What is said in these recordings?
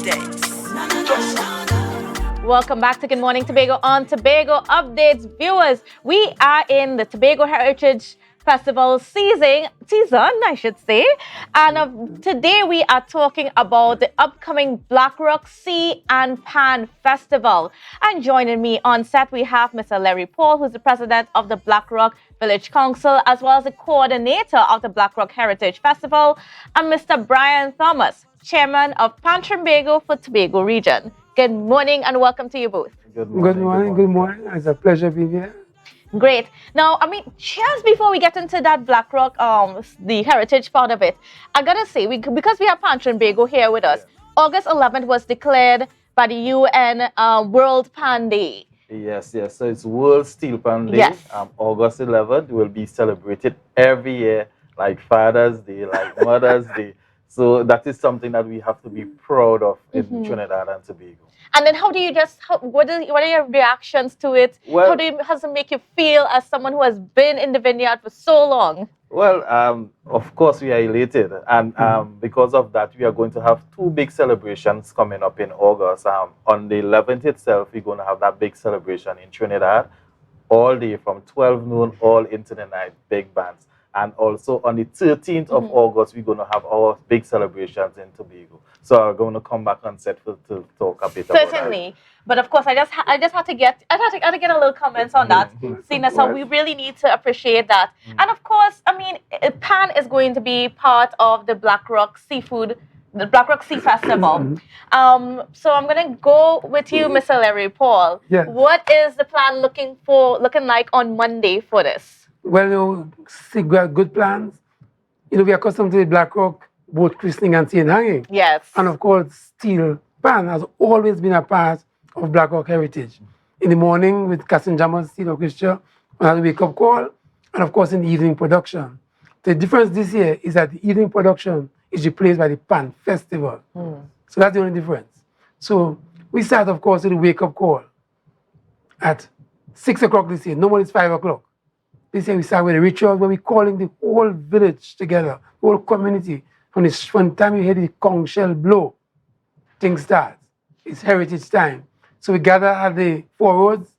Updates. Welcome back to Good Morning Tobago on Tobago Updates. Viewers, we are in the Tobago Heritage Festival season, I should say. And today we are talking about the upcoming Black Rock Sea and Pan Festival. And joining me on set, we have Mr. Learie Paul, who's the president of the Black Rock Village Council, as well as the coordinator of the Black Rock Heritage Festival, and Mr. Brian Thomas, chairman of Panther for Tobago region. Good morning and welcome to you both. Good morning. It's a pleasure being here. Great. Now, just before we get into that Black Rock, the heritage part of it, I gotta say, because we have Panther here with us, August 11th was declared by the UN World Pan Day. Yes. So it's World Steel Pan Day. Yes. August 11th will be celebrated every year, like Father's Day, like Mother's Day. So that is something that we have to be proud of in Trinidad and Tobago. And then what are your reactions to it? Well, how does it make you feel as someone who has been in the vineyard for so long? Well, of course we are elated. And because of that, we are going to have two big celebrations coming up in August. On the 11th itself, we're going to have that big celebration in Trinidad all day from 12 noon all into the night, big bands. And also on the 13th of August, we're going to have our big celebrations in Tobago. So I'm going to come back on set to talk a bit about that. Certainly. But of course, I just had to get a little comments on that, seeing as how we really need to appreciate that. And of course, Pan is going to be part of the Black Rock Sea Festival. So I'm going to go with you, Mr. Learie Paul. Yes. What is the plan looking like on Monday for this? Well, we have good plans. We are accustomed to the Black Rock boat christening and sea and hanging. Yes. And of course, steel pan has always been a part of Black Rock heritage. In the morning with Casting Jammers, steel orchestra, on the wake-up call, and of course in the evening production. The difference this year is that the evening production is replaced by the Pan Festival. So that's the only difference. So we start, of course, with the wake-up call at 6 o'clock this year. Normally it's 5 o'clock. This year we start with a ritual where we're calling the whole village together, the whole community. From the time you hear the conch shell blow, things start. It's heritage time. So we gather at the four roads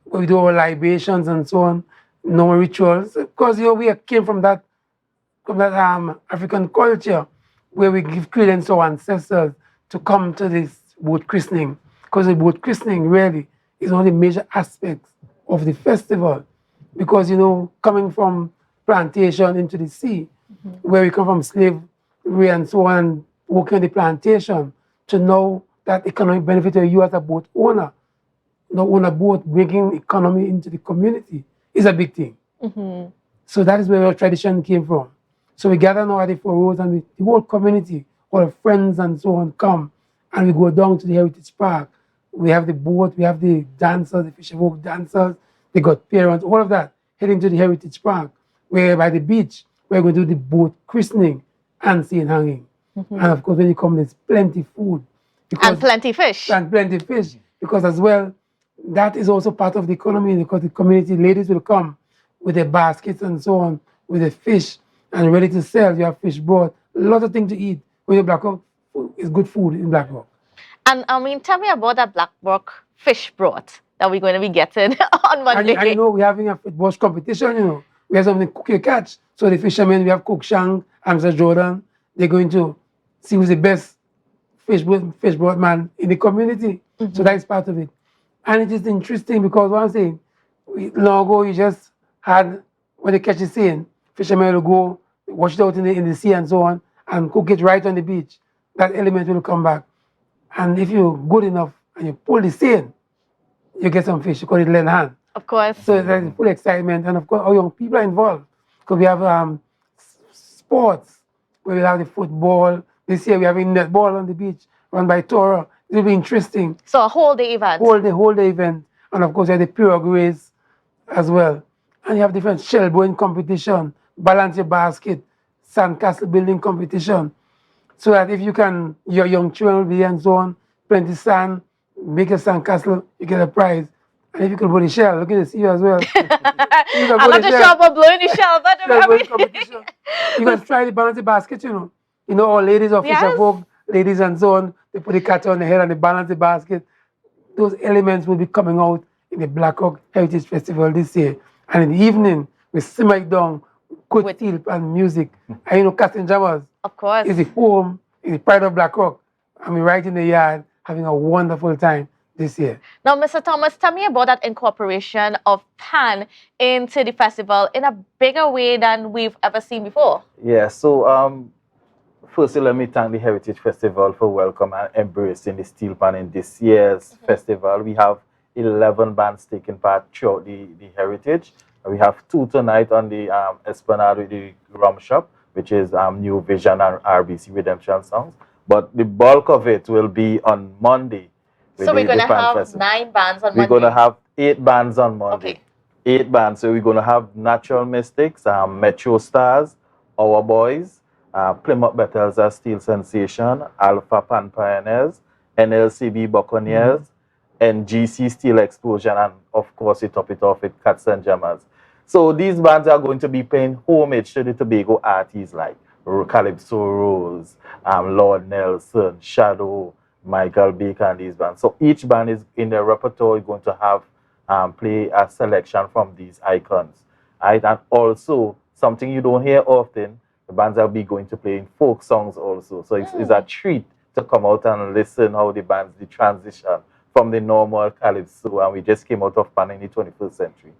where we do our libations and so on, normal rituals. Because we came from that African culture where we give credence to our ancestors to come to this boat christening. Because the boat christening really is one of the major aspects of the festival. Because, coming from plantation into the sea, where we come from slavery and so on, working on the plantation, to know that economic benefit to you as a boat owner, own a boat, bringing economy into the community is a big thing. So that is where our tradition came from. So we gather now at the four roads and the whole community, all our friends and so on come, and we go down to the Heritage Park. We have the boat, we have the dancers, the fisher folk dancers, they got parents, all of that, heading to the Heritage Park, where by the beach, we're going to do the boat christening and sea and hanging. And of course, when you come, there's plenty food. And plenty fish. And plenty fish. Because as well, that is also part of the economy, because the community ladies will come with their baskets and so on, with the fish, and ready to sell. You have fish broth, a lot of things to eat. When you're Black Rock, it's good food in Black Rock. And tell me about that Black Rock fish broth that we're going to be getting on Monday. I know we're having a football competition, We have something cook your catch. So the fishermen, we have Cook Shank, Mr. Jordan, they're going to see who's the best fish broth man in the community. So that is part of it. And it is interesting because one thing, long ago you just had, when they catch the seine, fishermen will go, wash it out in the sea and so on, and cook it right on the beach. That element will come back. And if you're good enough and you pull the seine, you get some fish, you call it land hand. Of course. So there's full excitement. And of course, our young people are involved. Because we have sports, where we have the football. This year we have a netball on the beach, run by Toro. It will be interesting. So a whole day event. Whole day event. And of course, you have the pirogue race as well. And you have different shell blowing competition, balance your basket, sandcastle building competition. So that if your young children will be and so on, plenty sand, make a sandcastle, you get a prize. And if you can blow the shell, look at the sea as well. I'm not sure about blowing the shell, but you can try to balance the basket, all ladies or fisher folk, ladies and so on, they put the cat on the head and they balance the basket. Those elements will be coming out in the Black Rock Heritage Festival this year. And in the evening, we simmer it down, good With- steel and music. And you know, Casting Jammers Of course. is the home, is the pride of Black Rock. And we're right in the yard having a wonderful time this year. Now, Mr. Thomas, tell me about that incorporation of Pan into the festival in a bigger way than we've ever seen before. Yeah, so firstly, let me thank the Heritage Festival for welcoming and embracing the steel pan in this year's festival. We have 11 bands taking part throughout the Heritage. We have 2 tonight on the Esplanade with the Rum Shop, which is New Vision and RBC Redemption songs. But the bulk of it will be on Monday. So we're going to Pan have Festival. 9 bands on We're Monday. going to have 8 bands on Monday. Okay. 8 bands. So we're going to have Natural Mystics, Metro Stars, Our Boys, Plymouth Bethesda Steel Sensation, Alpha Pan Pioneers, NLCB Buccaneers, and GC Steel Explosion, and of course we top it off with Cats and Jammers. So these bands are going to be paying homage to the Tobago artists like Calypso Rose, Lord Nelson, Shadow, Michael Baker, and these bands. So each band is in their repertoire going to have play a selection from these icons. Right? And also something you don't hear often, the bands will be going to play in folk songs also. So it's a treat to come out and listen how the bands the transition from the normal calypso, and we just came out of Pan in the 21st century.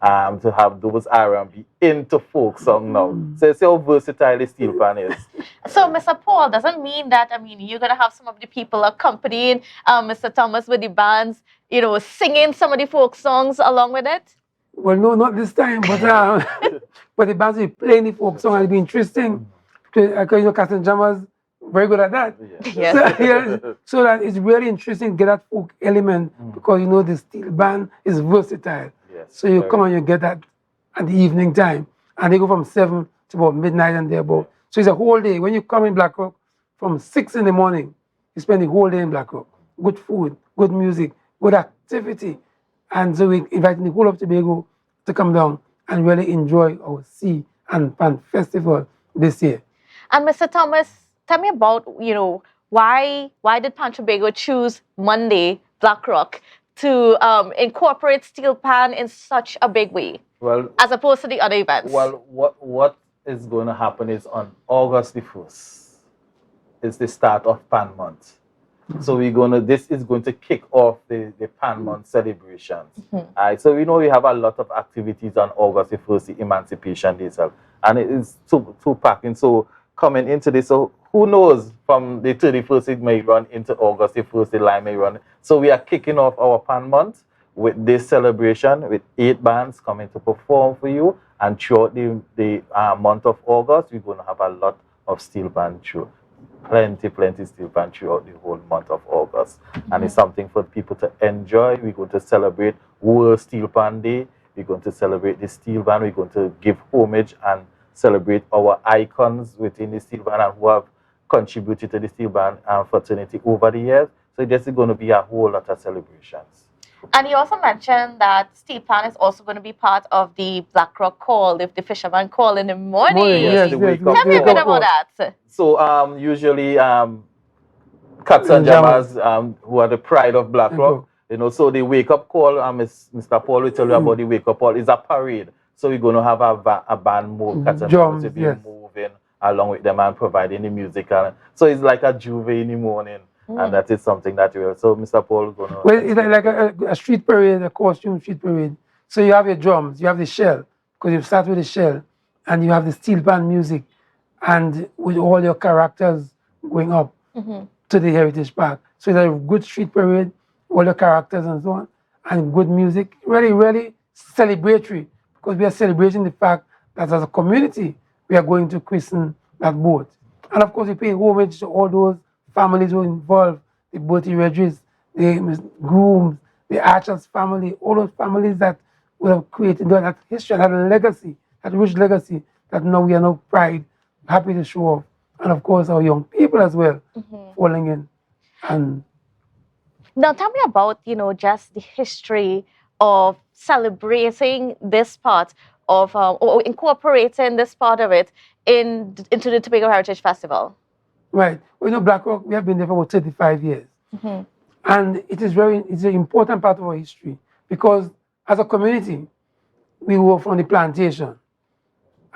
To have those R&B into folk song now. So it's how versatile the steel pan is. So, Mr. Paul, doesn't mean that, you're going to have some of the people accompanying Mr. Thomas with the bands, singing some of the folk songs along with it? Well, no, not this time, but but the bands will be playing the folk song and it'll be interesting. Because Casting Jammers very good at that. Yes. So, yeah, so that it's really interesting to get that folk element because the steel band is versatile. Yes, so you very come and you get that at the evening time. And they go from 7 to about midnight and thereabout. So it's a whole day. When you come in Black Rock from 6 in the morning, you spend the whole day in Black Rock. Good food, good music, good activity. And so we inviting the whole of Tobago to come down and really enjoy our Sea and Pan Festival this year. And Mr. Thomas, tell me about, why did Pan Tobago choose Monday, Black Rock, to incorporate steel pan in such a big way, well, as opposed to the other events? Well, what is going to happen is on August the 1st is the start of Pan Month. So this is going to kick off the Pan Month celebrations. So we have a lot of activities on August the 1st, the Emancipation Day itself. And it is too packing. So coming into this, so who knows, from the 31st it may run into August the 1st, the line may run. So we are kicking off our Pan Month with this celebration with 8 bands coming to perform for you. And throughout the month of August, we're going to have a lot of steel band through. Plenty steel band throughout the whole month of August. And it's something for people to enjoy. We're going to celebrate World Steel Pan Day. We're going to celebrate the steel band. We're going to give homage and celebrate our icons within the steel band and who have contributed to the steel band fraternity over the years. So this is going to be a whole lot of celebrations. And you also mentioned that steel pan is also going to be part of the Black Rock call, the fisherman call in the morning. Yes, the wake up Tell me a call. bit about that. So usually Cats and Jammers, who are the pride of Black Rock, so the wake up call, Mr. Paul will tell you about the wake up call, is a parade. So we're going to have a band move, Cats and Jammers will be moving along with them and providing the music. So it's like a juve in the morning. And that is something that we will. So Mr. Paul is going to... Well, it's like a street parade, a costume street parade. So you have your drums, you have the shell, because you start with the shell, and you have the steel band music, and with all your characters going up to the Heritage Park. So it's a good street parade, all the characters and so on, and good music. Really, really celebratory, because we are celebrating the fact that as a community, we are going to christen that boat. And of course, we pay homage to all those families who are involved, the Bertie Regis, the grooms, the Archers family, all those families that would have created that history, that legacy, that rich legacy that now we are now proud, happy to show off. And of course, our young people as well, falling in. And now tell me about, just the history of celebrating this part of, or incorporating this part of it into the Tobago Heritage Festival. Right. Well, Black Rock, we have been there for about 35 years. And it's an important part of our history because as a community, we were from the plantation.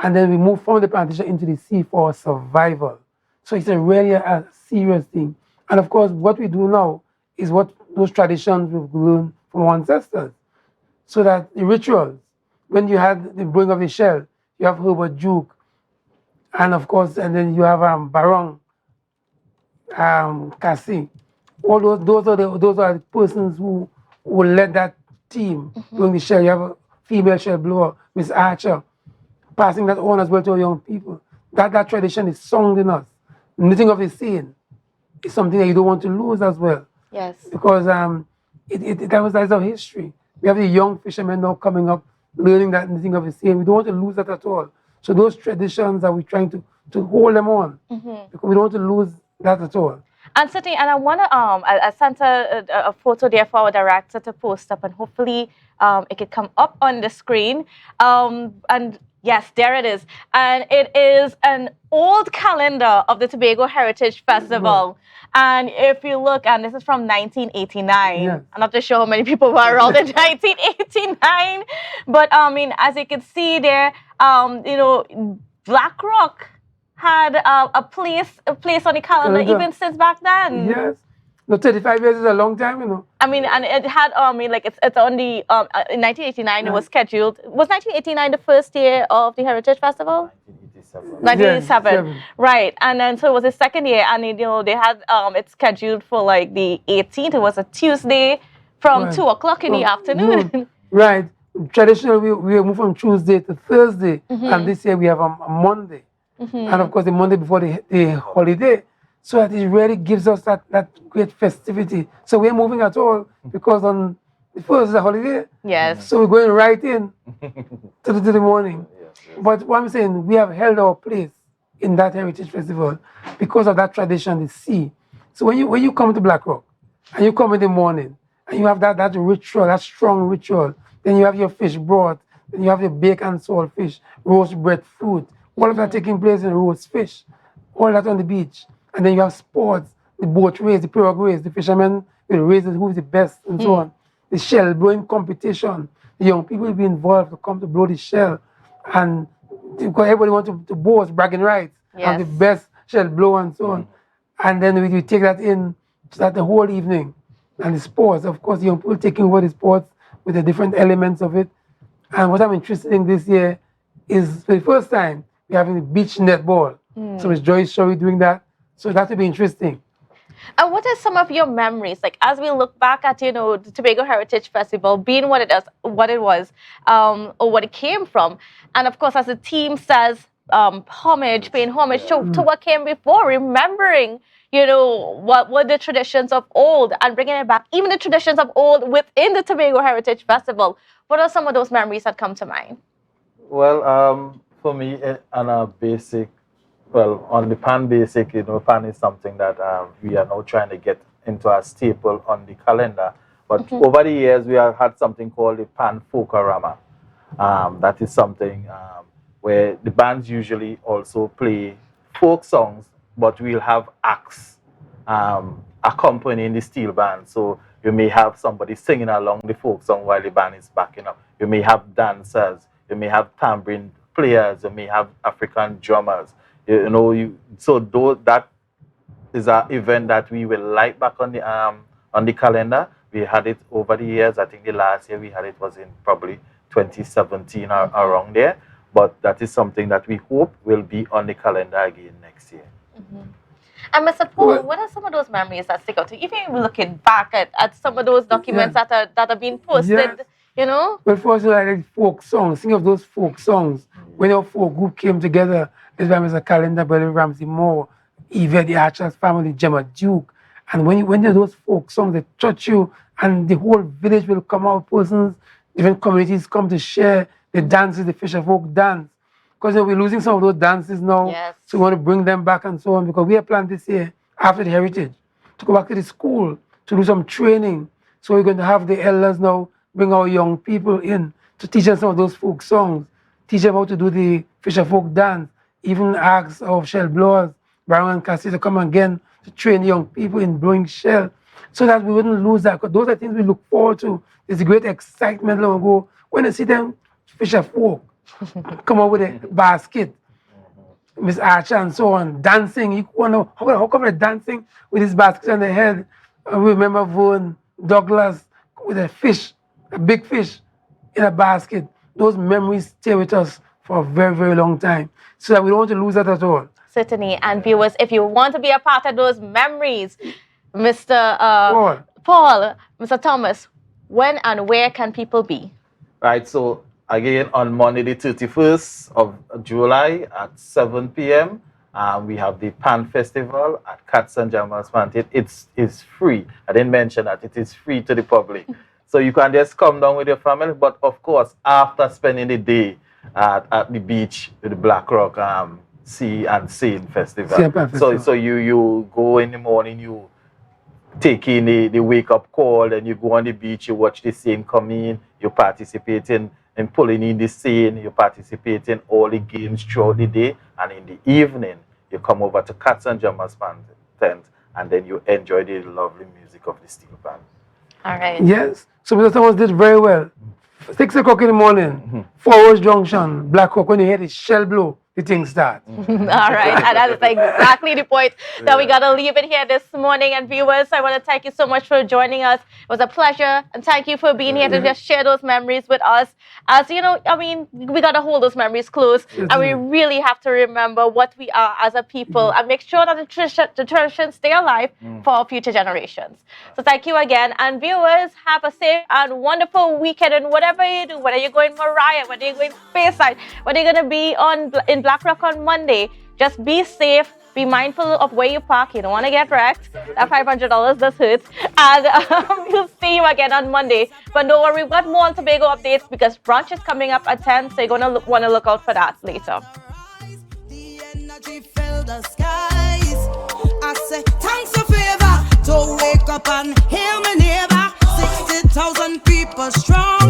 And then we moved from the plantation into the sea for survival. So it's really a serious thing. And of course, what we do now is what those traditions we've learned from our ancestors. So that the rituals, when you had the blowing of the shell, you have Herbert Duke, and of course, and then you have Barong, Cassie. All those are the persons who led that team blowing the shell. You have a female shell blower, Miss Archer, passing that on as well to our young people. That tradition is sung in us. Knitting of the seine is something that you don't want to lose as well. Yes. Because that's our history. We have the young fishermen now coming up, learning that knitting of the seine. We don't want to lose that at all. So those traditions are we trying to hold them on. Because we don't want to lose that at all. And certainly, and I want to I sent a photo there for our director to post up, and hopefully it could come up on the screen. And yes, there it is. And it is an old calendar of the Tobago Heritage Festival. And if you look, and this is from 1989. Yes. I'm not too sure how many people were around in 1989. But I mean, as you can see there, Black Rock had a place on the calendar even since back then. Yes. No, 35 years is a long time, I mean, and it had, it's on the, in 1989 it was scheduled. Was 1989 the first year of the Heritage Festival? 1987. Yes, right. And then, so it was the second year, and, they had it scheduled for like the 18th. It was a Tuesday from 2 o'clock in the afternoon. Right. Traditionally, we move from Tuesday to Thursday, and this year we have a Monday. And of course, the Monday before the holiday. So that it really gives us that great festivity. So we're moving at all because on the first is a holiday. Yes. So we're going right in to the morning. But what I'm saying, we have held our place in that Heritage Festival because of that tradition, the sea. So when you come to Black Rock and you come in the morning and you have that ritual, that strong ritual, then you have your fish broth, then you have your bacon and salt fish, roast breadfruit, all of that taking place in roast fish, all that on the beach. And then you have sports, the boat race, the pirogue race, the fishermen will race who's the best and so on. The shell blowing competition, the young people will be involved to come to blow the shell. And because everybody wants to boast, bragging rights, have the best shell blow and so on. And then we take that in so that the whole evening. And the sports, of course, the young people taking over the sports with the different elements of it. And what I'm interested in this year is for the first time, we're having the beach netball. So it's Joyce Shorey doing that. So that will be interesting. And what are some of your memories, like as we look back at the Tobago Heritage Festival being what it was, or what it came from, and of course as the team says, paying homage to what came before, remembering what were the traditions of old and bringing it back, even the traditions of old within the Tobago Heritage Festival. What are some of those memories that come to mind? Well, for me, on a basic. Well, on the pan basic, pan is something that we are now trying to get into a staple on the calendar. But over the years, we have had something called the pan folkorama. That is something where the bands usually also play folk songs, but we'll have acts accompanying the steel band. So you may have somebody singing along the folk song while the band is backing up. You may have dancers. You may have tambourine players. You may have African drummers. So that is an event that we will light back on the calendar. We had it over the years. I think the last year we had it was in probably 2017 or around there. But that is something that we hope will be on the calendar again next year. And Mr. Paul, what are some of those memories that stick out to you? Even looking back at some of those documents that are being posted, Well, first, like folk songs. Think of those folk songs. When your folk group came together, this time is a calendar by Ramsey Moore, Yvette the Archer's family, Gemma Duke. And when those folk songs, they touch you, and the whole village will come out, persons, different communities come to share the dances, the fisher folk dance. Because we're losing some of those dances now. Yes. So we want to bring them back and so on. Because we have planned this year, after the heritage, to go back to the school, to do some training. So we're going to have the elders now bring our young people in to teach them some of those folk songs, teach them how to do the fisher folk dance, even ask of shell blowers Baron and Cassie to come again to train young people in blowing shell so that we wouldn't lose that. Because those are things we look forward to. There's a great excitement long ago when you see them fish a fork, come up with a basket, Miss Archer and so on, dancing. You wonder how come they're dancing with his basket on the head? We remember Vaughan Douglas with a fish, a big fish in a basket. Those memories stay with us for a very, very long time. So that we don't want to lose that at all. Certainly. And viewers, if you want to be a part of those memories, Mr. Paul, Mr. Thomas, when and where can people be? Right, so again, on Monday the 31st of July at 7 p.m., we have the Pan Festival at Cats and Jammers Panther. It's free. I didn't mention that. It is free to the public. So you can just come down with your family. But of course, after spending the day at the beach with the Black Rock Sea and Sail Festival. So you go in the morning, you take in the wake-up call, and you go on the beach, you watch the scene come in, you participate in pulling in the scene, you participate in all the games throughout the day, and in the evening, you come over to Cats and Jammers tent, and then you enjoy the lovely music of the steel band. All right. Yes. So Mr. Thomas did very well. 6 o'clock in the morning, Forest Junction, Black Rock, when you hear the shell blow, the thing starts. All right, and that's exactly the point that we got to leave it here this morning. And viewers, I want to thank you so much for joining us. It was a pleasure, and thank you for being here to just share those memories with us. As you know, I mean, we got to hold those memories close, and we really have to remember what we are as a people and make sure that the traditions stay alive for future generations. So thank you again, and viewers, have a safe and wonderful weekend, and whatever you do, whether you're going Mariah, whether you're going Speyside, whether you're going to be in Black Rock on Monday, just be safe, be mindful of where you park. You don't want to get wrecked. That $500 does hurt. And we'll see you again on Monday. But don't worry, we've got more on Tobago updates because brunch is coming up at 10, so you're going to want to look out for that later. The energy fill the skies. I say thanks for favor to wake up and hear me neighbor. 60,000 people strong.